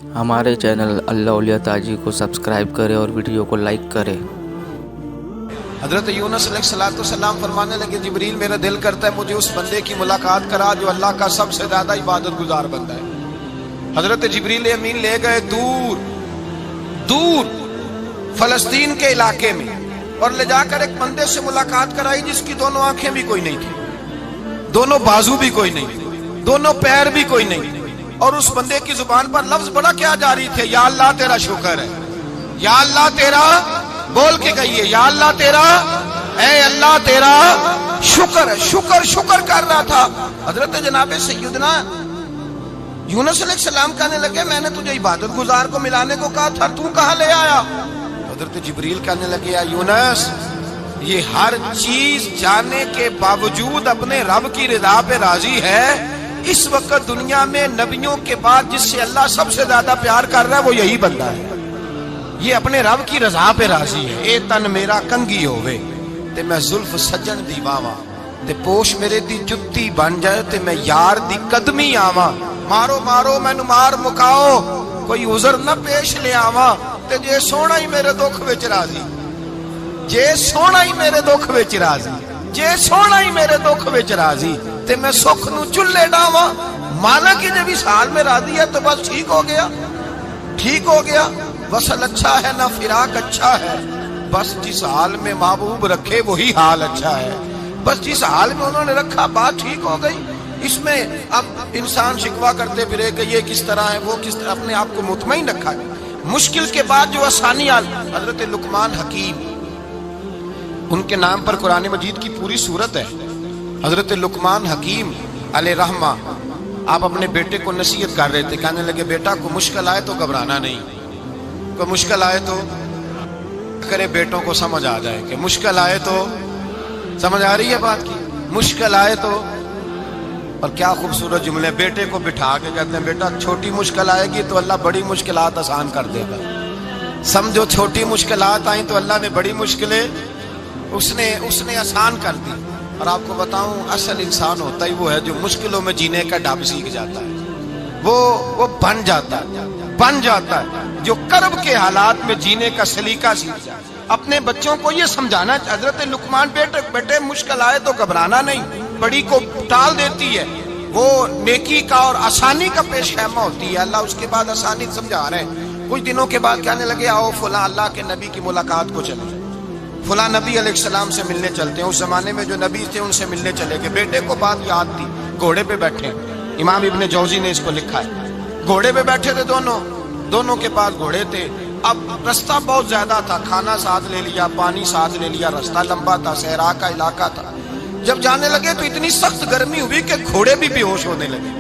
ہمارے چینل اللہ اولیاء تاجی کو سبسکرائب کریں اور ویڈیو کو لائک کریں۔ حضرت یونس علیہ السلام فرمانے لگے جبریل میرا دل کرتا ہے مجھے اس بندے کی ملاقات کرا جو اللہ کا سب سے زیادہ عبادت گزار بندہ ہے۔ حضرت جبریل امین لے گئے دور دور فلسطین کے علاقے میں اور لے جا کر ایک بندے سے ملاقات کرائی جس کی دونوں آنکھیں بھی کوئی نہیں تھی، دونوں بازو بھی کوئی نہیں، دونوں پیر بھی کوئی نہیں، اور اس بندے کی زبان پر لفظ بڑا کیا جاری تھے، یا اللہ تیرا شکر ہے، یا اللہ تیرا، بول کے کہیے یا اللہ تیرا، اے اللہ تیرا شکر ہے، شکر شکر کر رہا تھا۔ حضرت جناب سیدنا یونس علیہ السلام کہنے لگے میں نے تجھے عبادت گزار کو ملانے کو کہا تھا، تو کہاں لے آیا؟ حضرت جبریل کہنے لگے یا یونس یہ ہر چیز جانے کے باوجود اپنے رب کی رضا پہ راضی ہے۔ اس وقت دنیا میں نبیوں کے بعد جس سے اللہ سب سے زیادہ پیار کر رہا ہے وہ یہی بندہ ہے، یہ اپنے رب کی رضا پہ راضی ہے۔ اے تن میرا کنگی ہوئے تے میں زلف سجن دی واواں، تے پوش میرے دی جتی بن جائے تے میں یار دی قدمی آواں، مارو مارو مینو مار مکاؤ کوئی عذر نہ پیش لے آواں، تے جے سونا ہی میرے دکھ وچ راضی، جے سونا ہی میرے دکھ وچ راضی، جے سونا ہی میرے دکھ وچ راضی تے میں سکھ نو چلے ڈاواں، مانا کہ جب اس حال میں راضی ہے تو بس ٹھیک ہو گیا، ٹھیک ہو گیا۔ وصل اچھا ہے نہ فراق اچھا ہے، بس جس حال میں محبوب رکھے وہی حال اچھا ہے، بس جس حال میں انہوں نے رکھا بات ٹھیک ہو گئی۔ اس میں اب انسان شکوہ کرتے پھرے کہ یہ کس طرح ہے وہ کس طرح، اپنے آپ کو مطمئن رکھا ہے۔ مشکل کے بعد جو آسانی آئی، حضرت لقمان حکیم ان کے نام پر قرآن مجید کی پوری سورت ہے۔ حضرت لقمان حکیم علیہ رحمہ آپ اپنے بیٹے کو نصیحت کر رہے تھے، کہنے لگے بیٹا کو مشکل آئے تو گھبرانا نہیں، کوئی مشکل آئے تو کرے بیٹوں کو سمجھ آ جائے کہ مشکل آئے تو، سمجھ آ رہی ہے بات کی، مشکل آئے تو، اور کیا خوبصورت جملے، بیٹے کو بٹھا کے کہتے ہیں بیٹا چھوٹی مشکل آئے گی تو اللہ بڑی مشکلات آسان کر دے گا، سمجھو چھوٹی مشکلات آئیں تو اللہ نے بڑی مشکلیں اس نے آسان کر دی۔ اور آپ کو بتاؤں اصل انسان ہوتا ہی وہ ہے جو مشکلوں میں جینے کا ڈھب سیکھ جاتا ہے، وہ بن جاتا ہے جو کرب کے حالات میں جینے کا سلیقہ سیکھ جاتا ہے۔ اپنے بچوں کو یہ سمجھانا، حضرت لقمان بیٹے مشکل آئے تو گھبرانا نہیں، بڑی کو ٹال دیتی ہے، وہ نیکی کا اور آسانی کا پیش خیمہ ہوتی ہے، اللہ اس کے بعد آسانی سمجھا رہے ہیں۔ کچھ دنوں کے بعد کہنے لگے آؤ فلاں اللہ کے نبی کی ملاقات کو چلے، فلاں نبی علیہ السلام سے ملنے چلتے ہیں۔ اس زمانے میں جو نبی تھے ان سے ملنے چلے گئے، بیٹے کو بات یاد تھی، گھوڑے پہ بیٹھے، امام ابن جوزی نے اس کو لکھا ہے، گھوڑے پہ بیٹھے تھے دونوں کے پاس گھوڑے تھے۔ اب رستہ بہت زیادہ تھا، کھانا ساتھ لے لیا، پانی ساتھ لے لیا، رستہ لمبا تھا، صحرا کا علاقہ تھا۔ جب جانے لگے تو اتنی سخت گرمی ہوئی کہ گھوڑے بھی بے ہوش ہونے لگے،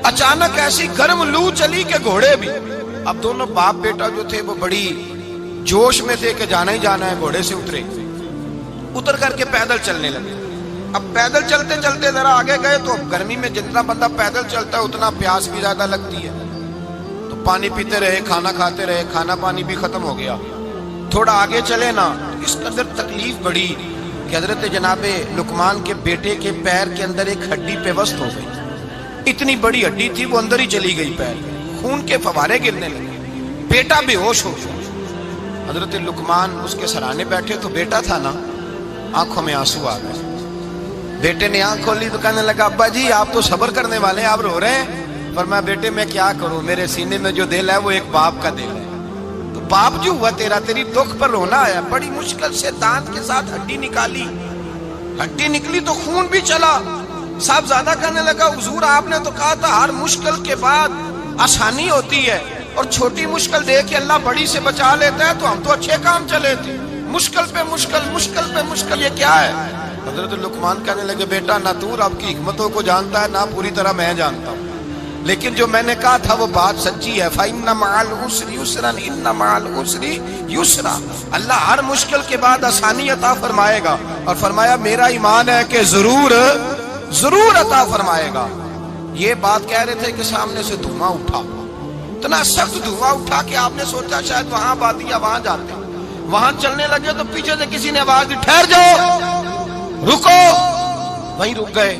اچانک ایسی گرم لو چلی کہ گھوڑے بھی۔ اب دونوں باپ بیٹا جو تھے وہ بڑی جوش میں تھے کہ جانا ہی جانا ہے، گھوڑے سے اتر کر کے پیدل چلنے لگے۔ اب پیدل چلتے چلتے ذرا آگے گئے تو گرمی میں جتنا بندہ پیدل چلتا ہے اتنا پیاس بھی زیادہ لگتی ہے، تو پانی پیتے رہے، کھانا کھاتے رہے، کھانا پانی بھی ختم ہو گیا۔ تھوڑا آگے چلے نا، اس قدر تکلیف بڑھی کہ حضرت جناب لقمان کے بیٹے کے پیر کے اندر ایک ہڈی پیوست ہو گئی، اتنی بڑی ہڈی تھی وہ اندر ہی چلی گئی، پیر خون کے فوارے گرنے لگے، بیٹا بے ہوش ہو گیا۔ حضرت لقمان اس کے سرانے بیٹھے تو بیٹا تھا نا، آنکھوں میں آنسو آ گئے۔ بیٹے نے آنکھ کھولی تو کہنے لگا ابا جی آپ تو صبر کرنے والے ہیں، آپ رو رہے ہیں۔ فرمایا بیٹے میں کیا کروں، میرے سینے میں جو دل ہے وہ ایک باپ کا دل ہے، تو باپ جو ہوا تیرا، تیری دکھ پر رونا آیا، بڑی مشکل سے دانت کے ساتھ ہڈی نکالی، ہڈی نکلی تو خون بھی چلا۔ صاحب زیادہ کہنے لگا حضور آپ نے تو کہا تھا ہر مشکل کے بعد آسانی ہوتی ہے، اور چھوٹی مشکل دیکھ کے اللہ بڑی سے بچا لیتا ہے، تو ہم تو اچھے کام چلے تھے، مشکل پہ مشکل، مشکل پہ مشکل، یہ کیا ہے؟ حضرت لقمان کہنے لگے بیٹا نہ تو رب کی حکمتوں کو جانتا ہے نہ پوری طرح میں جانتا ہوں، لیکن جو میں نے کہا تھا وہ بات سچی ہے، فَإِنَّ مَعَ الْعُسْرِ يُسْرًا إِنَّ مَعَ الْعُسْرِ يُسْرًا، اللہ ہر مشکل کے بعد آسانی عطا فرمائے گا، اور فرمایا میرا ایمان ہے کہ ضرور عطا فرمائے گا۔ یہ بات کہہ رہے تھے کہ سامنے سے دھواں اٹھا، اتنا سخت دھواں اٹھا کہ آپ نے سوچا شاید وہاں بادیا وہاں جاتے، وہاں چلنے لگے تو پیچھے سے کسی نے آواز دی ٹھہر جاؤ، رکو، وہیں رک گئے۔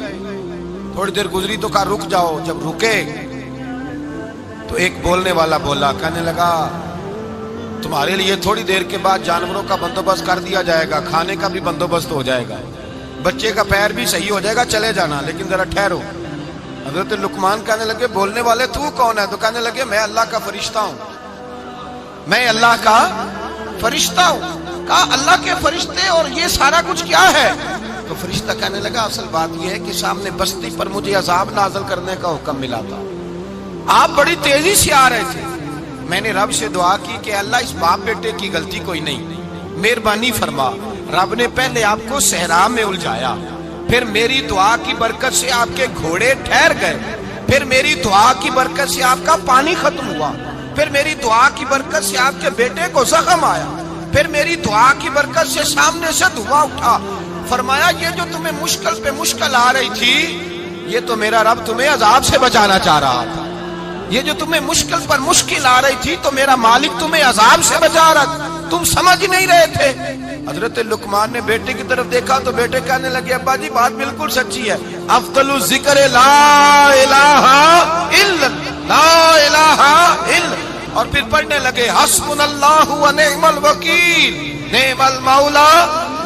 تھوڑی دیر گزری تو کہا رک جاؤ، جب رکے تو ایک بولنے والا بولا، کہنے لگا تمہارے لیے تھوڑی دیر کے بعد جانوروں کا بندوبست کر دیا جائے گا، کھانے کا بھی بندوبست ہو جائے گا، بچے کا پیر بھی صحیح ہو جائے گا، چلے جانا، لیکن ذرا ٹھہرو۔ حضرت لقمان کہنے لگے بولنے والے تو کون ہے؟ تو کہنے لگے میں اللہ کا فرشتہ ہوں، میں اللہ کا فرشتہ ہوں۔ کہا اللہ کے فرشتے اور یہ سارا کچھ کیا ہے؟ تو فرشتہ کہنے لگا اصل بات یہ ہے کہ سامنے بستی پر مجھے عذاب نازل کرنے کا حکم ملا تھا، آپ بڑی تیزی سے آ رہے تھے، میں نے رب سے دعا کی کہ اللہ اس باپ بیٹے کی غلطی کوئی نہیں، مہربانی فرما۔ رب نے پہلے آپ کو صحرا میں الجھایا، پھر میری دعا کی برکت سے آپ کے گھوڑے ٹھہر گئے، پھر میری دعا کی برکت سے آپ کا پانی ختم ہوا، پھر میری دعا کی برکت سے آپ کے بیٹے کو زخم آیا، پھر میری دعا کی برکت سے سامنے سے دھواں اٹھا۔ فرمایا یہ جو تمہیں مشکل پہ مشکل آ رہی تھی، یہ تو میرا رب تمہیں عذاب سے بچانا چاہ رہا تھا، یہ جو تمہیں مشکل پر مشکل آ رہی تھی تو میرا مالک تمہیں عذاب سے بچا رہا تھا، تم سمجھ نہیں رہے تھے۔ حضرت لقمان نے بیٹے کی طرف دیکھا تو بیٹے کہنے لگے ابا جی بات بالکل سچی ہے، افضل الذکر لا الہ الا لا الہ الا، اور پھر پڑھنے لگے حسبنا اللہ و نعم الوکیل نعم المولا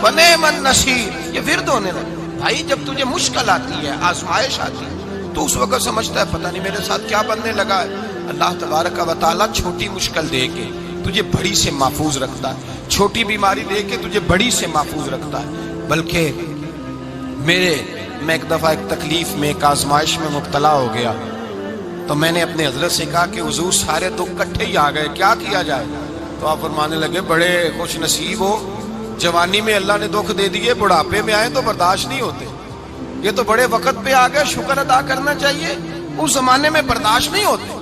و نعم النصیر۔ یہ ورد ہونے لگے۔ بھائی جب تجھے مشکل آتی ہے، آزمائش آتی ہے، تو اس وقت سمجھتا ہے پتہ نہیں میرے ساتھ کیا بننے لگا ہے۔ اللہ تبارک و تعالیٰ چھوٹی مشکل دے کے تجھے بڑی سے محفوظ رکھتا ہے، چھوٹی بیماری دے کے تجھے بڑی سے محفوظ رکھتا ہے۔ بلکہ میں ایک دفعہ ایک تکلیف میں ایک آزمائش میں مبتلا ہو گیا، تو میں نے اپنے حضرت سے کہا کہ حضور سارے دکھ کٹھے ہی آ گئے، کیا کیا جائے؟ تو آپ فرمانے لگے بڑے خوش نصیب ہو، جوانی میں اللہ نے دکھ دے دیے، بڑھاپے میں آئے تو برداشت نہیں ہوتے، یہ تو بڑے وقت پہ آ گئے، شکر ادا کرنا چاہیے، اس زمانے میں برداشت نہیں ہوتے،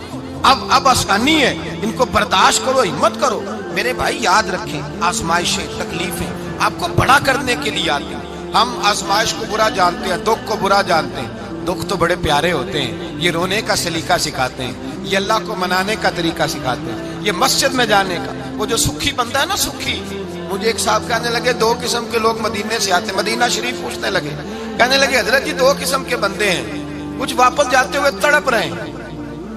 اب آسانی ہے، ان کو برداشت کرو، ہمت کرو۔ میرے بھائی یاد رکھیں، آزمائشیں تکلیفیں آپ کو بڑا کرنے کے لیے آتی ہیں۔ ہم آزمائش کو برا جانتے ہیں، دکھ کو برا جانتے ہیں، دکھ تو بڑے پیارے ہوتے ہیں، یہ رونے کا سلیقہ سکھاتے ہیں، یہ اللہ کو منانے کا طریقہ سکھاتے ہیں، یہ مسجد میں جانے کا۔ وہ جو سکھی بندہ ہے نا، سکھی، مجھے ایک صاحب کہنے لگے دو قسم کے لوگ مدینے سے آتے، مدینہ شریف پوچھنے لگے، کہنے لگے حضرت جی دو قسم کے بندے ہیں، کچھ واپس جاتے ہوئے تڑپ رہے ہیں،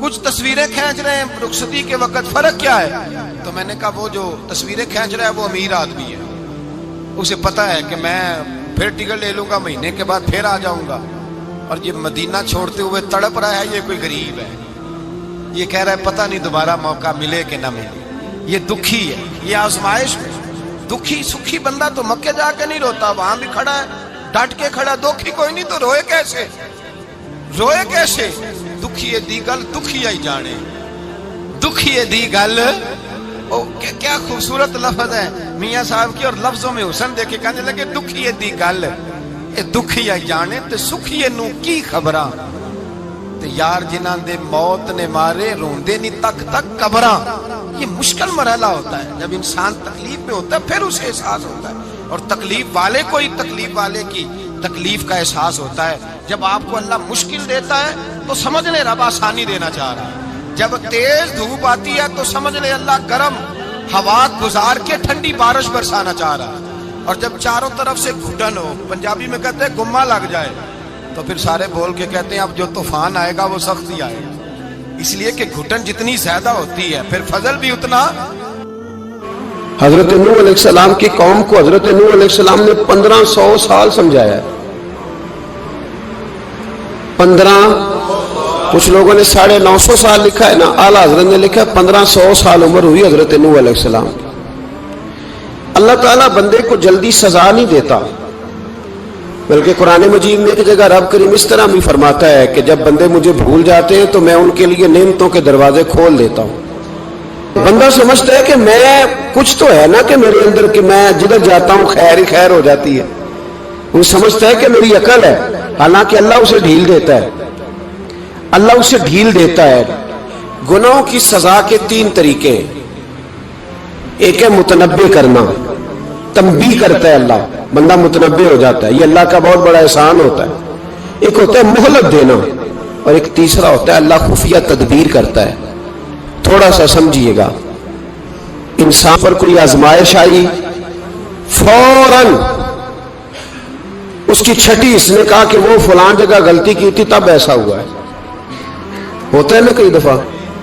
کچھ تصویریں کھینچ رہے ہیں رخصتی کے وقت، فرق کیا ہے؟ تو میں نے کہا وہ جو تصویریں کھینچ رہا ہے وہ امیر آدمی ہے، اسے پتا ہے کہ میں پھر ٹکٹ لے لوں گا، مہینے کے بعد پھر آ جاؤں گا، اور یہ مدینہ چھوڑتے ہوئے تڑپ رہا ہے، یہ کوئی غریب ہے، یہ کہہ رہا ہے پتہ نہیں دوبارہ موقع ملے کہ نہ ملے، یہ دکھی ہے، یہ آزمائش میں دکھی۔ سکھی بندہ تو مکے جا کے نہیں روتا، وہاں بھی کھڑا ہے، ڈٹ کے کھڑا، دکھی کوئی نہیں تو روئے کیسے؟ روئے کیسے؟ دکھیے دی گل دکھیا ہی جانے، دکھیے دی گل، کیا خوبصورت لفظ ہے میاں صاحب کی، اور لفظوں میں حسن دیکھے، کہنے لگے دکھیے دی گل اے دکھیا ہی جانے، تے سکھیے نو کی خبراں، تے یار جنہاں دے موت نے مارے روندے نہیں تک تک قبراں۔ یہ مشکل مرحلہ ہوتا ہے، جب انسان تکلیف میں ہوتا ہے پھر اسے احساس ہوتا ہے، اور تکلیف والے کو ہی تکلیف والے کی تکلیف کا احساس ہوتا ہے۔ جب آپ کو اللہ مشکل دیتا ہے تو سمجھ لے رب آسانی دینا چاہ رہا ہے، جب تیز دھوپ آتی ہے تو سمجھ لے اللہ گرم ہوا گزار کے ٹھنڈی بارش برسانا چاہ رہا ہے، اور جب چاروں طرف سے گھٹن ہو، پنجابی میں کہتے ہیں گما لگ جائے، تو پھر سارے بول کے کہتے ہیں اب جو طوفان آئے گا وہ سخت ہی آئے گا، اس لیے کہ گھٹن جتنی زیادہ ہوتی ہے پھر فضل بھی اتنا۔ حضرت نوح علیہ السلام کی قوم کو حضرت نوح علیہ السلام نے 1500 سال سمجھایا ہے، 15، کچھ لوگوں نے 950 سال لکھا ہے نا، اعلیٰ حضرت نے لکھا ہے 1500 سال عمر ہوئی حضرت نوح علیہ السلام۔ اللہ تعالیٰ بندے کو جلدی سزا نہیں دیتا، بلکہ قرآن مجید میں ایک جگہ رب کریم اس طرح بھی فرماتا ہے کہ جب بندے مجھے بھول جاتے ہیں تو میں ان کے لیے نعمتوں کے دروازے کھول دیتا ہوں۔ بندہ سمجھتا ہے کہ میں کچھ تو ہے نا کہ میرے اندر، کہ میں جدھر جاتا ہوں خیر ہی خیر ہو جاتی ہے، وہ سمجھتا ہے کہ میری عقل ہے، حالانکہ اللہ اسے ڈھیل دیتا ہے، اللہ اسے ڈھیل دیتا ہے۔ گناہوں کی سزا کے 3 طریقے، ایک ہے متنبع کرنا، تنبیہ کرتا ہے اللہ، بندہ متنبع ہو جاتا ہے، یہ اللہ کا بہت بڑا احسان ہوتا ہے۔ ایک ہوتا ہے مہلت دینا، اور ایک تیسرا ہوتا ہے اللہ خفیہ تدبیر کرتا ہے۔ تھوڑا سا سمجھیے گا، انسان پر کوئی آزمائش آئی، فوراً اس کی چھٹی اس نے کہا کہ وہ فلان جگہ غلطی کی تھی تب ایسا ہوا ہے، ہوتا ہے نا کئی دفعہ،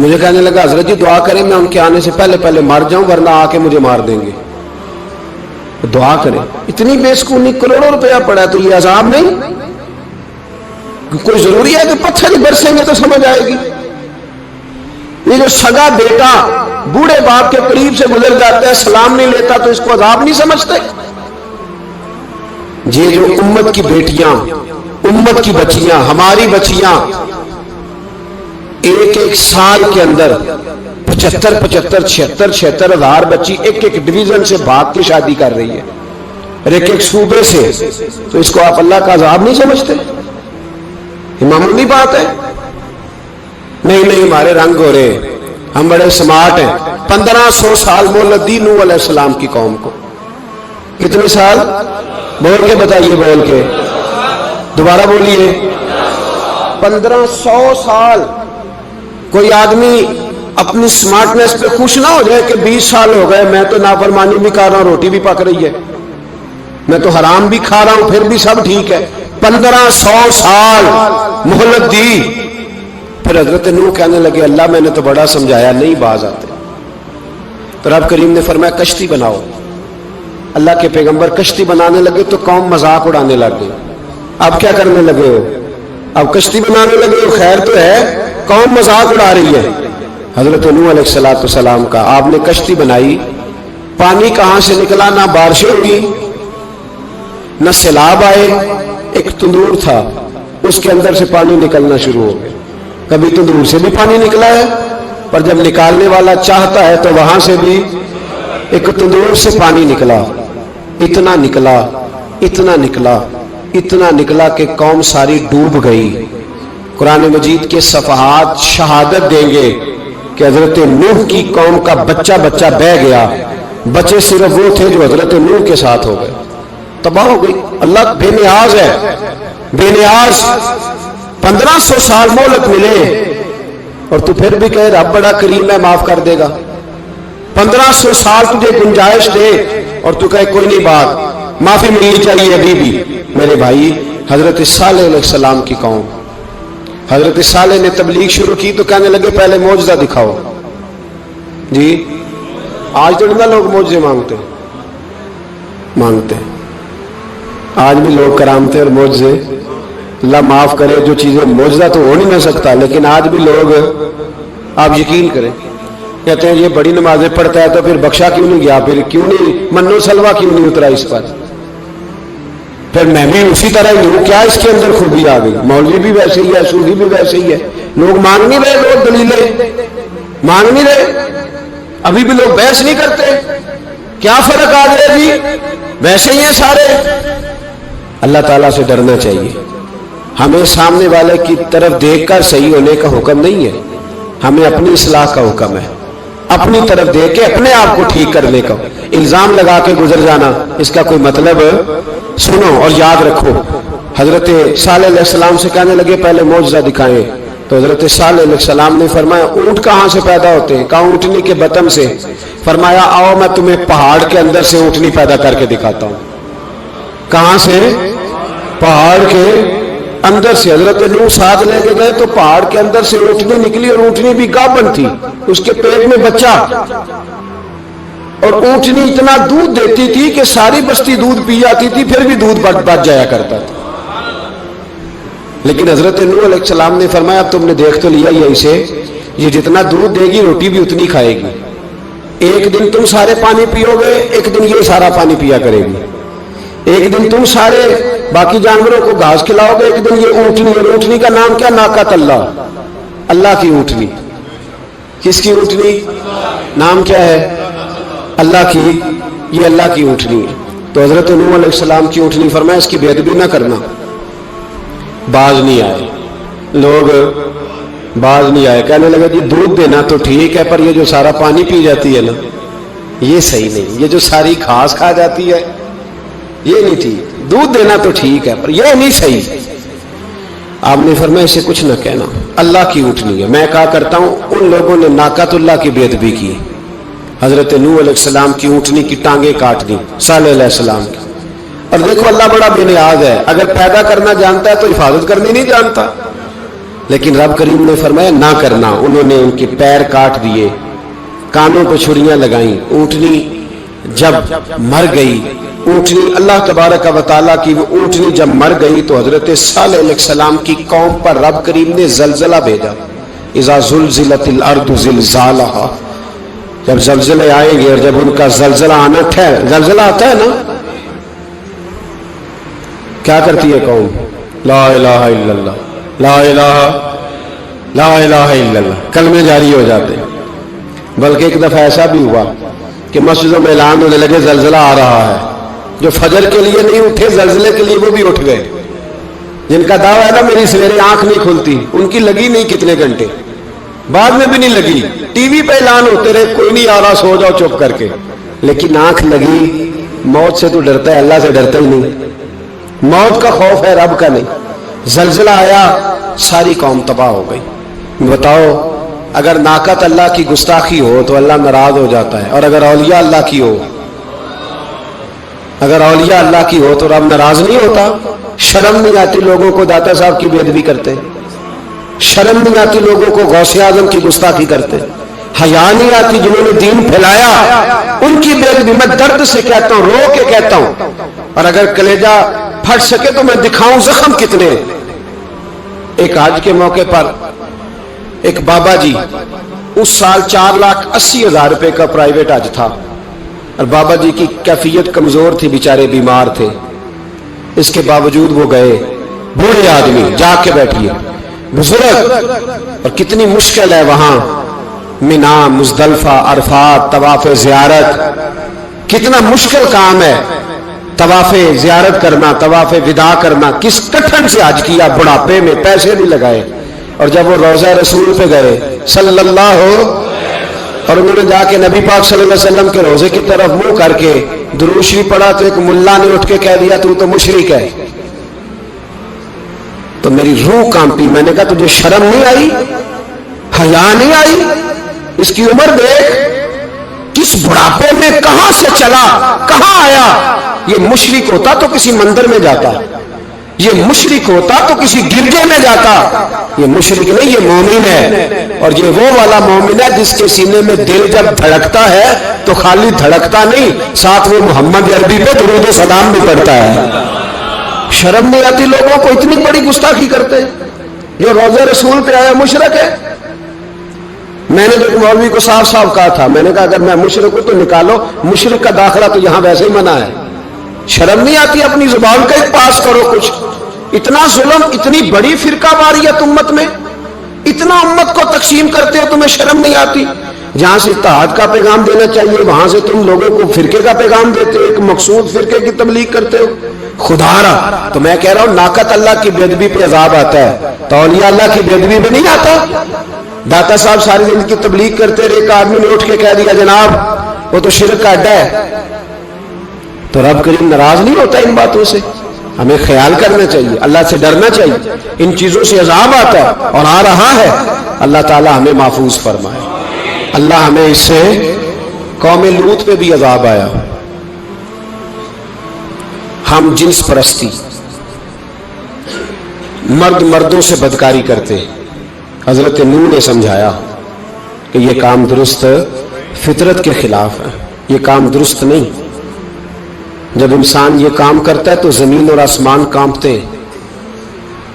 مجھے کہنے لگا حضرت جی دعا کریں میں ان کے آنے سے پہلے پہلے مر جاؤں ورنہ آ کے مجھے مار دیں گے. دعا کریں. اتنی بے سکونی, کروڑوں روپیہ پڑا ہے تو یہ عذاب نہیں؟ کوئی ضروری ہے کہ پتھر ہی برسیں گے تو سمجھ آئے گی؟ یہ جو سگا بیٹا بوڑھے باپ کے قریب سے گزر جاتا ہے, سلام نہیں لیتا, تو اس کو عذاب نہیں سمجھتے؟ یہ جو امت کی بیٹیاں, امت کی بچیاں, ہماری بچیاں ایک ایک سال کے اندر 75 76 ہزار بچی ایک ایک ڈویژن سے بھاگ کے شادی کر رہی ہے, اور ایک ایک صوبے سے, تو اس کو آپ اللہ کا عذاب نہیں سمجھتے؟ یہ معمولی بات ہے؟ نہیں ہمارے رنگ ہو رہے, ہم بڑے سمارٹ ہیں. 1500 سال مہلت دی نوح علیہ السلام کی قوم کو. کتنے سال؟ بول کے بتائیے, بول کے دوبارہ بولیے. 1500 سال. کوئی آدمی اپنی سمارٹنس پہ خوش نہ ہو جائے کہ 20 سال ہو گئے میں تو نافرمانی بھی کر رہا ہوں, روٹی بھی پک رہی ہے, میں تو حرام بھی کھا رہا ہوں, پھر بھی سب ٹھیک ہے. 1500 سال مہلت دی. پھر حضرت نوح کہنے لگے اللہ میں نے تو بڑا سمجھایا, نہیں باز آتے. تو رب کریم نے فرمایا کشتی بناؤ. اللہ کے پیغمبر کشتی بنانے لگے تو قوم مذاق اڑانے لگ گئی. اب کیا کرنے لگے ہو؟ اب کشتی بنانے لگے ہو, خیر تو ہے, قوم مذاق اڑا رہی ہے. حضرت نوح علیہ السلام کا آپ نے کشتی بنائی, پانی کہاں سے نکلا؟ نہ بارشیں ہوئی نہ سیلاب آئے. ایک تندور تھا, اس کے اندر سے پانی نکلنا شروع ہو گیا. کبھی تندور سے بھی پانی نکلا ہے, پر جب نکالنے والا چاہتا ہے تو وہاں سے بھی ایک تندور سے پانی نکلا. اتنا نکلا, اتنا نکلا, اتنا نکلا کہ قوم ساری ڈوب گئی. قرآن مجید کے صفحات شہادت دیں گے کہ حضرت نوح کی قوم کا بچہ بچہ بہ گیا, بچے صرف وہ تھے جو حضرت نوح کے ساتھ ہو گئے, تباہ ہو گئی. اللہ بے نیاز ہے, بے نیاز. 1500 سال مہلت ملے اور تو پھر بھی کہے رب بڑا کریم ہے, معاف کر دے گا. 1500 سال تجھے گنجائش دے اور تو کہے کوئی نہیں, بات معافی ملنی چاہیے ابھی بھی. میرے بھائی, حضرت صالح علیہ السلام کی قوم, حضرت صالح نے تبلیغ شروع کی تو کہنے لگے پہلے معجزہ دکھاؤ. جی آج تو نہ لوگ معجزے مانگتے ہیں. آج بھی لوگ کرامتے اور معجزے, اللہ معاف کرے, جو چیزیں معجزہ تو ہو نہیں سکتا, لیکن آج بھی لوگ, آپ یقین کریں, کہتے ہیں یہ بڑی نمازیں پڑھتا ہے تو پھر بخشا کیوں نہیں گیا, پھر کیوں نہیں منو سلوا کیوں نہیں اترا اس پر, پھر میں بھی اسی طرح ہی ہوں, کیا اس کے اندر خوبی آ گئی؟ مولوی بھی ویسے ہی ہے, صوفی بھی ویسے ہی ہے. لوگ مانگ نہیں رہے, لوگ دلیلیں مانگ نہیں رہے, ابھی بھی لوگ بحث نہیں کرتے. کیا فرق آ گیا جی, ویسے ہی ہیں سارے. اللہ تعالیٰ سے ڈرنا چاہیے. ہمیں سامنے والے کی طرف دیکھ کر صحیح ہونے کا حکم نہیں ہے, ہمیں اپنی اصلاح کا حکم ہے. اپنی طرف دیکھ کے اپنے آپ کو ٹھیک کرنے کا. الزام لگا کے گزر جانا, اس کا کوئی مطلب, سنو اور یاد رکھو. حضرت صالح علیہ السلام سے کہنے لگے پہلے معجزہ دکھائیں, تو حضرت صالح علیہ السلام نے فرمایا اونٹ کہاں سے پیدا ہوتے ہیں؟ کہا اونٹنی کے بطن سے. فرمایا آؤ میں تمہیں پہاڑ کے اندر سے اونٹنی پیدا کر کے دکھاتا ہوں. کہاں سے؟ پہاڑ کے اندر سے. حضرت نوح ساتھ لے کے گئے تو پہاڑ کے اندر سے اونٹنی نکلی, اور اونٹنی بھی گابن تھی, اس کے پیٹ میں بچہ, اور اونٹنی اتنا دودھ دیتی تھی کہ ساری بستی دودھ پی جاتی تھی, پھر بھی دودھ بچ جایا کرتا تھا. لیکن حضرت نوح علیہ السلام نے فرمایا اب تم نے دیکھ تو لیا ہی اسے, یہ جتنا دودھ دے گی روٹی بھی اتنی کھائے گی. ایک دن تم سارے پانی پیو گے, ایک دن یہ سارا پانی پیا کرے گی. ایک دن تم سارے باقی جانوروں کو گھاس کھلاؤ گے, ایک دن یہ اونٹنی. اور اونٹنی کا نام کیا؟ ناقۃ اللہ, اللہ کی اونٹنی. کس کی اونٹنی؟ نام کیا ہے؟ اللہ کی. یہ اللہ کی اونٹنی ہے. تو حضرت نوح علیہ السلام کی اونٹنی, فرمایا اس کی بے ادبی نہ کرنا. باز نہیں آئے لوگ, باز نہیں آئے. کہنے لگے جی دودھ دینا تو ٹھیک ہے, پر یہ جو سارا پانی پی جاتی ہے نا, یہ صحیح نہیں. یہ جو ساری گھاس کھا جاتی ہے یہ نہیں ٹھیک. دودھ دینا تو ٹھیک ہے پر یہ نہیں صحیح. آپ نے فرمایا اسے کچھ نہ کہنا, اللہ کی اونٹنی ہے. میں کہا کرتا ہوں ان لوگوں نے ناقۃ اللہ کی بے ادبی کی. حضرت نوح علیہ السلام کی اونٹنی کی ٹانگیں کاٹ دی, صالح علیہ السلام کی. اور دیکھو اللہ بڑا بے نیاز ہے, اگر پیدا کرنا جانتا ہے تو حفاظت کرنی نہیں جانتا. لیکن رب کریم نے فرمایا نہ کرنا. انہوں نے ان کے پیر کاٹ دیے, کانوں پہ چھریاں لگائیں. اونٹنی جب مر گئی, اونٹنی اللہ تبارک و تعالیٰ کی وہ اونٹنی جب مر گئی تو حضرت صالح علیہ السلام کی قوم پر رب کریم نے زلزلہ بھیجا. اذا زلزلت الارض زلزالہا, جب زلزلے آئیں گے اور جب ان کا زلزلہ آنا زلزلہ آتا ہے نا, کیا کرتی ہے قوم؟ لا الہ الا اللہ, لا الہ الا اللہ, کلمے جاری ہو جاتے ہیں. بلکہ ایک دفعہ ایسا بھی ہوا کہ مسجدوں میں اعلان ہونے لگے زلزلہ آ رہا ہے. جو فجر کے لیے نہیں اٹھے زلزلے کے لیے وہ بھی اٹھ گئے. جن کا دعویٰ ہے نا میری سویرے آنکھ نہیں کھلتی, ان کی لگی نہیں کتنے گھنٹے, بعد میں بھی نہیں لگی. ٹی وی پہ اعلان ہوتے رہے کوئی نہیں آ رہا, سو جاؤ چپ کر کے. لیکن آنکھ لگی. موت سے تو ڈرتا ہے, اللہ سے ڈرتا ہی نہیں. موت کا خوف ہے, رب کا نہیں. زلزلہ آیا, ساری قوم تباہ ہو گئی. بتاؤ, اگر ناقت اللہ کی گستاخی ہو تو اللہ ناراض ہو جاتا ہے, اور اگر اولیاء اللہ کی ہو, اگر اولیاء اللہ کی ہو تو رب ناراض نہیں ہوتا. شرم نہیں آتی لوگوں کو داتا صاحب کی بے ادبی کرتے, شرم نہیں آتی لوگوں کو غوث اعظم کی گستاخی کرتے, حیا نہیں آتی جنہوں نے دین پھیلایا ان کی بے ادبی. میں درد سے کہتا ہوں, رو کے کہتا ہوں, اور اگر کلیجہ پھٹ سکے تو میں دکھاؤں زخم کتنے. ایک حج کے موقع پر ایک بابا جی, اس سال 4,80,000 روپے کا پرائیویٹ حج تھا, اور بابا جی کی کیفیت کمزور تھی, بیچارے بیمار تھے. اس کے باوجود وہ گئے. بوڑھے آدمی, جا کے بیٹھیے, بزرگ, اور کتنی مشکل ہے وہاں مینا, مزدلفہ, عرفات, طواف زیارت, کتنا مشکل کام ہے طواف زیارت کرنا, طواف وداع کرنا. کس کٹھن سے حج کیا, بڑھاپے میں, پیسے بھی لگائے. اور جب وہ روضہ رسول پہ گئے صلی اللہ ہو, اور انہوں نے جا کے نبی پاک صلی اللہ علیہ وسلم کے روزے کی طرف منہ کر کے درود شریف پڑھا تو ایک ملا نے اٹھ کے کہہ دیا تو مشرک ہے. تو میری روح کانپی. میں نے کہا تجھے شرم نہیں آئی, حیا نہیں آئی؟ اس کی عمر دیکھ, کس بڑھاپے میں کہاں سے چلا, کہاں آیا. یہ مشرک ہوتا تو کسی مندر میں جاتا, یہ مشرک ہوتا تو کسی گرجے میں جاتا. یہ مشرک نہیں, یہ مومن ہے. اور یہ وہ والا مومن ہے جس کے سینے میں دل جب دھڑکتا ہے تو خالی دھڑکتا نہیں, ساتھ وہ محمد عربی پہ درود و سلام بھی پڑھتا ہے. شرم نہیں آتی لوگوں کو, اتنی بڑی گستاخی کرتے. جو روضہ رسول پہ آیا مشرک ہے. میں نے جو مولوی کو صاف صاف کہا تھا, میں نے کہا اگر میں مشرک ہوں تو نکالو, مشرک کا داخلہ تو یہاں ویسے ہی منع ہے. شرم نہیں آتی, اپنی زبان کا ایک پاس کرو کچھ. اتنا ظلم, اتنی بڑی فرقہ واریت امت میں, اتنا امت کو تقسیم کرتے ہو, تمہیں شرم نہیں آتی؟ جہاں سے اتحاد کا پیغام دینا چاہیے وہاں سے تم لوگوں کو فرقے کا پیغام دیتے ہو, ایک مقصود فرقے کی تبلیغ کرتے ہو. خدا را, تو میں کہہ رہا ہوں ناقت اللہ کی بے ادبی پہ عذاب آتا ہے, تو اولیاء اللہ کی بے ادبی پہ نہیں آتا. داتا صاحب ساری زندگی تبلیغ کرتے رہے, ایک آدمی نے اٹھ کے کہہ دیا جناب وہ تو شرک کا اڈا ہے, تو رب کریم ناراض نہیں ہوتا ان باتوں سے. ہمیں خیال کرنا چاہیے, اللہ سے ڈرنا چاہیے. ان چیزوں سے عذاب آتا ہے اور آ رہا ہے. اللہ تعالی ہمیں محفوظ فرمائے. اللہ ہمیں اس سے, قوم لوط پہ بھی عذاب آیا. ہم جنس پرستی, مرد مردوں سے بدکاری کرتے. حضرت نوح نے سمجھایا کہ یہ کام درست فطرت کے خلاف ہے, یہ کام درست نہیں. جب انسان یہ کام کرتا ہے تو زمین اور آسمان کانپتے ہیں.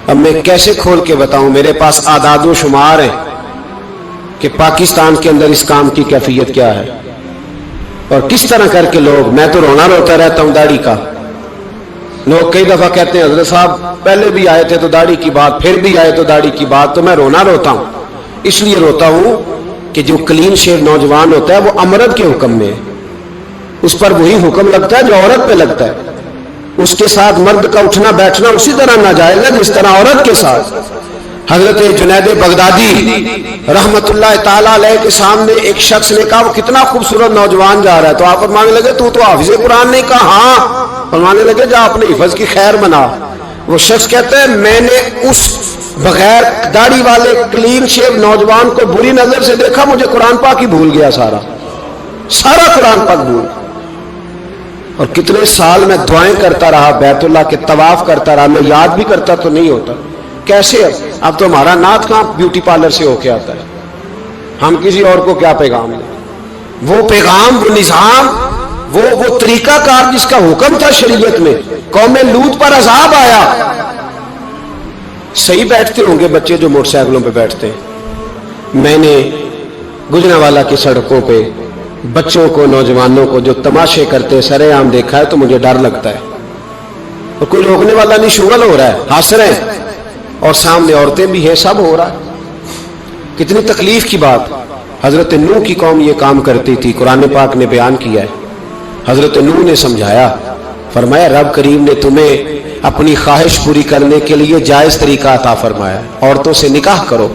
اب میں کیسے کھول کے بتاؤں, میرے پاس اعداد و شمار ہیں کہ پاکستان کے اندر اس کام کی کیفیت کیا ہے اور کس طرح کر کے لوگ, میں تو رونا روتا رہتا ہوں داڑھی کا. لوگ کئی دفعہ کہتے ہیں حضرت صاحب پہلے بھی آئے تھے تو داڑھی کی بات, پھر بھی آئے تو داڑھی کی بات. تو میں رونا روتا ہوں, اس لیے روتا ہوں کہ جو کلین شیو نوجوان ہوتا ہے وہ امرد کے حکم میں ہے, اس پر وہی حکم لگتا ہے جو عورت پہ لگتا ہے. اس کے ساتھ مرد کا اٹھنا بیٹھنا اسی طرح ناجائز ہے جس طرح عورت کے ساتھ. حضرت جنید بغدادی رحمت اللہ تعالیٰ علیہ کے سامنے ایک شخص نے کہا وہ کتنا خوبصورت نوجوان جا رہا ہے, تو آپ فرمانے لگے تو حافظ قرآن نہیں کہا؟ ہاں. فرمانے لگے جا اپنے حفظ کی خیر منا. وہ شخص کہتا ہے میں نے اس بغیر داڑھی والے کلین شیو نوجوان کو بری نظر سے دیکھا, مجھے قرآن پاک ہی بھول گیا, سارا قرآن پاک بھول. اور کتنے سال میں دعائیں کرتا رہا, بیت اللہ کے طواف کرتا رہا, میں یاد بھی کرتا تو نہیں ہوتا. کیسے اب تو ہمارا نعت کہاں بیوٹی پارلر سے ہو کے آتا ہے، ہم کسی اور کو کیا پیغام دیں؟ وہ پیغام، وہ نظام، وہ طریقہ کار جس کا حکم تھا شریعت میں، قوم لوط پر عذاب آیا۔ صحیح بیٹھتے ہوں گے بچے جو موٹر سائیکلوں پہ بیٹھتے ہیں، میں نے گجرانوالہ کی سڑکوں پہ بچوں کو، نوجوانوں کو جو تماشے کرتے سرے عام دیکھا ہے تو مجھے ڈر لگتا ہے، اور کوئی روکنے والا نہیں، شغل ہو رہا ہے، ہنس رہے ہیں، اور سامنے عورتیں بھی ہیں، سب ہو رہا ہے۔ کتنی تکلیف کی بات۔ حضرت نوح کی قوم یہ کام کرتی تھی، قرآن پاک نے بیان کیا ہے۔ حضرت نوح نے سمجھایا، فرمایا رب کریم نے تمہیں اپنی خواہش پوری کرنے کے لیے جائز طریقہ عطا فرمایا، عورتوں سے نکاح کرو،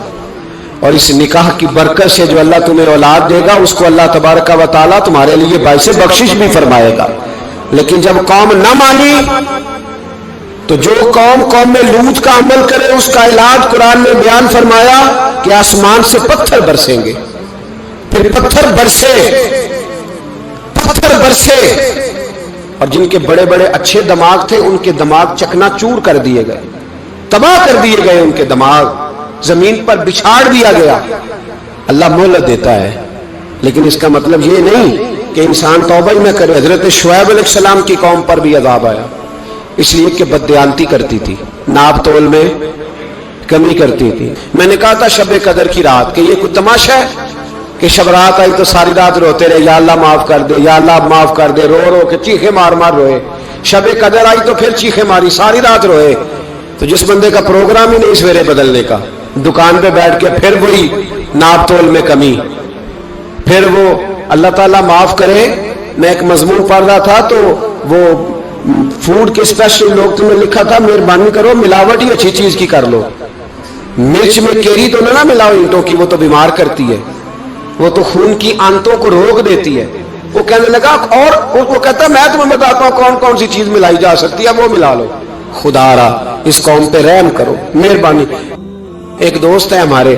اور اس نکاح کی برکت سے جو اللہ تمہیں اولاد دے گا اس کو اللہ تبارک و تعالیٰ تمہارے لیے باعث بخشش بھی فرمائے گا۔ لیکن جب قوم نہ مانی تو جو قوم میں لوط کا عمل کرے اس کا علاج قرآن نے بیان فرمایا کہ آسمان سے پتھر برسیں گے، پھر پتھر برسے، اور جن کے بڑے بڑے اچھے دماغ تھے ان کے دماغ چکنا چور کر دیے گئے، تباہ کر دیے گئے، ان کے دماغ زمین پر بچھاڑ دیا گیا۔ اللہ مہلت دیتا ہے، لیکن اس کا مطلب یہ نہیں کہ انسان توبہ ہی نہ کرے۔ حضرت شعیب علیہ السلام کی قوم پر بھی عذاب آیا، اس لیے کہ بددیانتی کرتی تھی، ناپ تول میں کمی کرتی تھی۔ میں نے کہا تھا شب قدر کی رات کہ یہ کوئی تماشا ہے کہ شب رات آئی تو ساری رات روتے رہے، یا اللہ معاف کر دے، یا اللہ معاف کر دے، رو رو کے چیخے مار مار روئے۔ شب قدر آئی تو پھر چیخے ماری، ساری رات روئے۔ تو جس بندے کا پروگرام ہی نہیں سویرے بدلنے کا، دکان پہ بیٹھ کے پھر وہی ناپ تول میں کمی، پھر وہ اللہ تعالیٰ معاف کرے۔ میں ایک مضمون پڑھ رہا تھا تو وہ فوڈ کے اسپیشل لوگ تمہیں لکھا تھا مہربانی کرو ملاوٹ ہی اچھی چیز کی کر لو، مرچ میں کیری تو نہ ملاؤ اینٹوں کی، وہ تو بیمار کرتی ہے، وہ تو خون کی آنتوں کو روک دیتی ہے۔ وہ کہنے لگا، اور وہ کہتا میں تمہیں بتاتا ہوں کون کون سی چیز ملائی جا سکتی ہے، وہ ملا لو۔ خدا را اس قوم پہ رحم کرو، مہربانی۔ ایک دوست ہے ہمارے،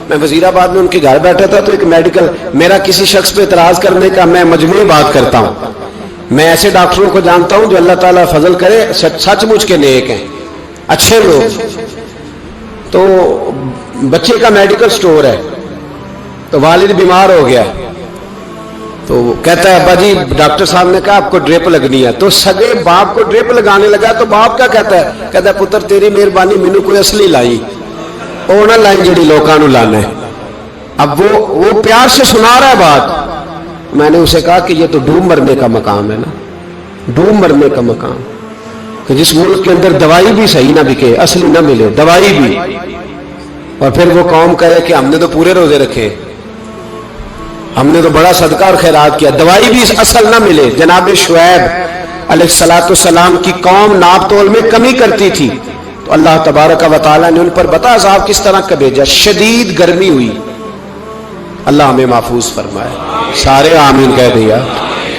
میں وزیر آباد میں ان کے گھر بیٹھا تھا تو ایک میڈیکل، میرا کسی شخص پہ اعتراض کرنے کا میں مجموعی بات کرتا ہوں، میں ایسے ڈاکٹروں کو جانتا ہوں جو اللہ تعالیٰ فضل کرے سچ مچ کے نیک ہیں، اچھے لوگ۔ تو بچے کا میڈیکل سٹور ہے، تو والد بیمار ہو گیا، تو کہتا ہے ابا جی ڈاکٹر صاحب نے کہا آپ کو ڈرپ لگنی ہے، تو سگے باپ کو ڈرپ لگانے لگا تو باپ کیا کہتا ہے پتر تیری مہربانی مینوں کوئی اصلی لائی، وہ نہ لائیں جڑی لوکاں نوں لانا ہے۔ اب وہ پیار سے سنا رہا ہے بات، میں نے اسے کہا کہ یہ تو ڈوب مرنے کا مقام ہے نا، ڈوب مرنے کا مقام، کہ جس ملک کے اندر دوائی بھی صحیح نہ بکے، اصلی نہ ملے دوائی بھی، اور پھر وہ قوم کہے کہ ہم نے تو پورے روزے رکھے، ہم نے تو بڑا صدقہ اور خیرات کیا، دوائی بھی اصل نہ ملے۔ جناب شعیب علیہ السلام کی قوم ناپ تول میں کمی کرتی تھی تو اللہ تبارک و تعالیٰ نے ان پر بتا عذاب کس طرح کا بھیجا، شدید گرمی ہوئی۔ اللہ ہمیں محفوظ فرمائے، سارے آمین کہہ دیا۔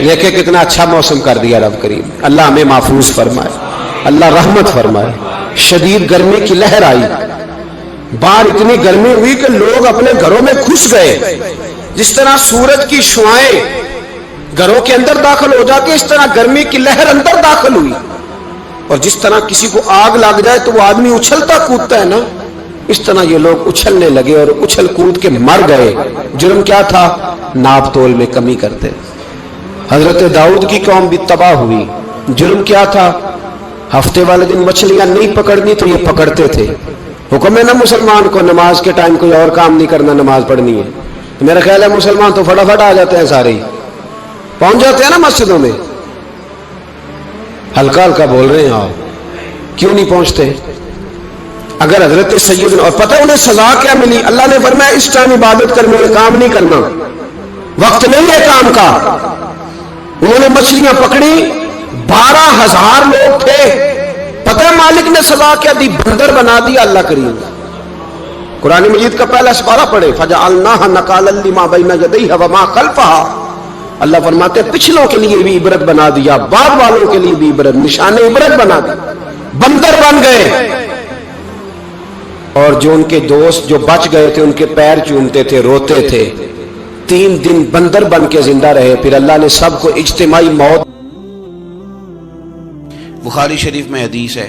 دیکھیں کتنا اچھا موسم کر دیا رب کریم، اللہ ہمیں محفوظ فرمائے، اللہ رحمت فرمائے۔ شدید گرمی کی لہر آئی، باہر اتنی گرمی ہوئی کہ لوگ اپنے گھروں میں گھس گئے، جس طرح سورج کی شعائیں گھروں کے اندر داخل ہو جاتی، اس طرح گرمی کی لہر اندر داخل ہوئی، اور جس طرح کسی کو آگ لگ جائے تو وہ آدمی اچھلتا کودتا ہے نا، اس طرح یہ لوگ اچھلنے لگے اور اچھل کود کے مر گئے۔ جرم کیا تھا؟ ناپ تول میں کمی کرتے۔ حضرت داؤد کی قوم بھی تباہ ہوئی، جرم کیا تھا؟ ہفتے والے دن مچھلیاں نہیں پکڑنی تو یہ پکڑتے تھے۔ حکم ہے نا مسلمان کو نماز کے ٹائم کوئی اور کام نہیں کرنا، نماز پڑھنی ہے، تو میرا خیال ہے مسلمان تو فٹافٹ آ جاتے ہیں، سارے ہی پہنچ جاتے ہیں نا مسجدوں میں۔ ہلکا ہلکا بول رہے ہیں آپ، کیوں نہیں پہنچتے؟ اگر حضرت سیدنا، اور پتہ انہیں سزا کیا ملی؟ اللہ نے فرمایا اس ٹائم عبادت کرنے کا کام نہیں کرنا، وقت نہیں ہے کام کا۔ انہوں نے مچھلیاں پکڑی، 12,000 لوگ تھے، پتہ ہے مالک نے سزا کیا دی؟ بندر بنا دیا اللہ کریم۔ قرآن مجید کا پہلا سپارہ پڑھے، فَجَعَلْنَاهَا نَكَالًا لِمَا بَيْنَ يَدَيْهَا وَمَا خَلْفَهَا۔ اللہ فرماتے ہیں پچھلوں کے لیے بھی عبرت بنا دیا، بعد والوں کے لیے بھی عبرت، نشان عبرت بنا دیا، بندر بن گئے۔ اور جو ان کے دوست جو بچ گئے تھے ان کے پیر چومتے تھے، روتے تھے، 3 دن بندر بن کے زندہ رہے، پھر اللہ نے سب کو اجتماعی موت۔ بخاری شریف میں حدیث ہے،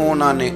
ਉਹਨਾਂ ਨੇ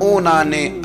ਉਹਨਾਂ ਨੇ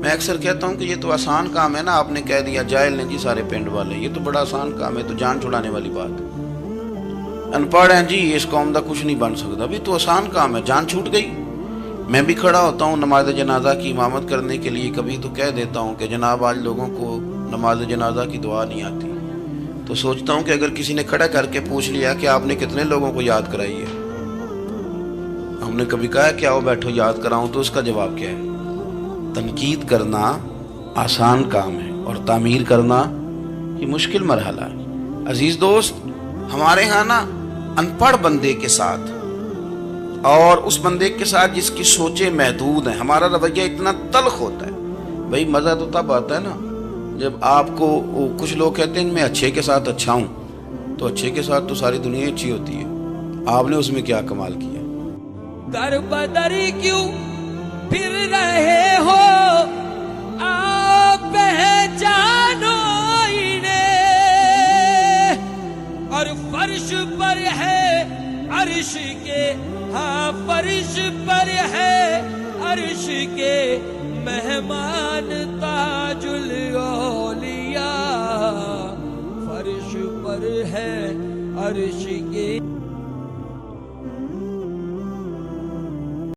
میں اکثر کہتا ہوں کہ یہ تو آسان کام ہے نا، آپ نے کہہ دیا جائل نے جی سارے پنڈ والے، یہ تو بڑا آسان کام ہے، تو جان چھڑانے والی بات ہے۔ ان پڑھ ہیں جی اس قوم دا کچھ نہیں بن سکتا، بھی تو آسان کام ہے، جان چھوٹ گئی۔ میں بھی کھڑا ہوتا ہوں نماز جنازہ کی امامت کرنے کے لیے، کبھی تو کہہ دیتا ہوں کہ جناب آج لوگوں کو نماز جنازہ کی دعا نہیں آتی، تو سوچتا ہوں کہ اگر کسی نے کھڑا کر کے پوچھ لیا کہ آپ نے کتنے لوگوں کو یاد کرائی ہے، ہم نے کبھی کہا کہ آؤ بیٹھو یاد کراؤں، تو اس کا جواب کیا ہے؟ تنقید کرنا آسان کام ہے اور تعمیر کرنا یہ مشکل مرحلہ ہے۔ عزیز دوست، ہمارے ہاں نا ان پڑھ بندے کے ساتھ اور اس بندے کے ساتھ جس کی سوچیں محدود ہیں، ہمارا رویہ اتنا تلخ ہوتا ہے۔ بھئی مزہ تو تب آتا ہے نا جب آپ کو کچھ لوگ کہتے ہیں میں اچھے کے ساتھ اچھا ہوں، تو اچھے کے ساتھ تو ساری دنیا اچھی ہوتی ہے، آپ نے اس میں کیا کمال کیا؟ در بدر کیوں پھر رہے ہو آپ پہچانو انہیں، اور فرش پر ہے عرش کے، ہاں فرش پر ہے عرش کے مہمان تاج الاولیاء، فرش پر ہے عرش کے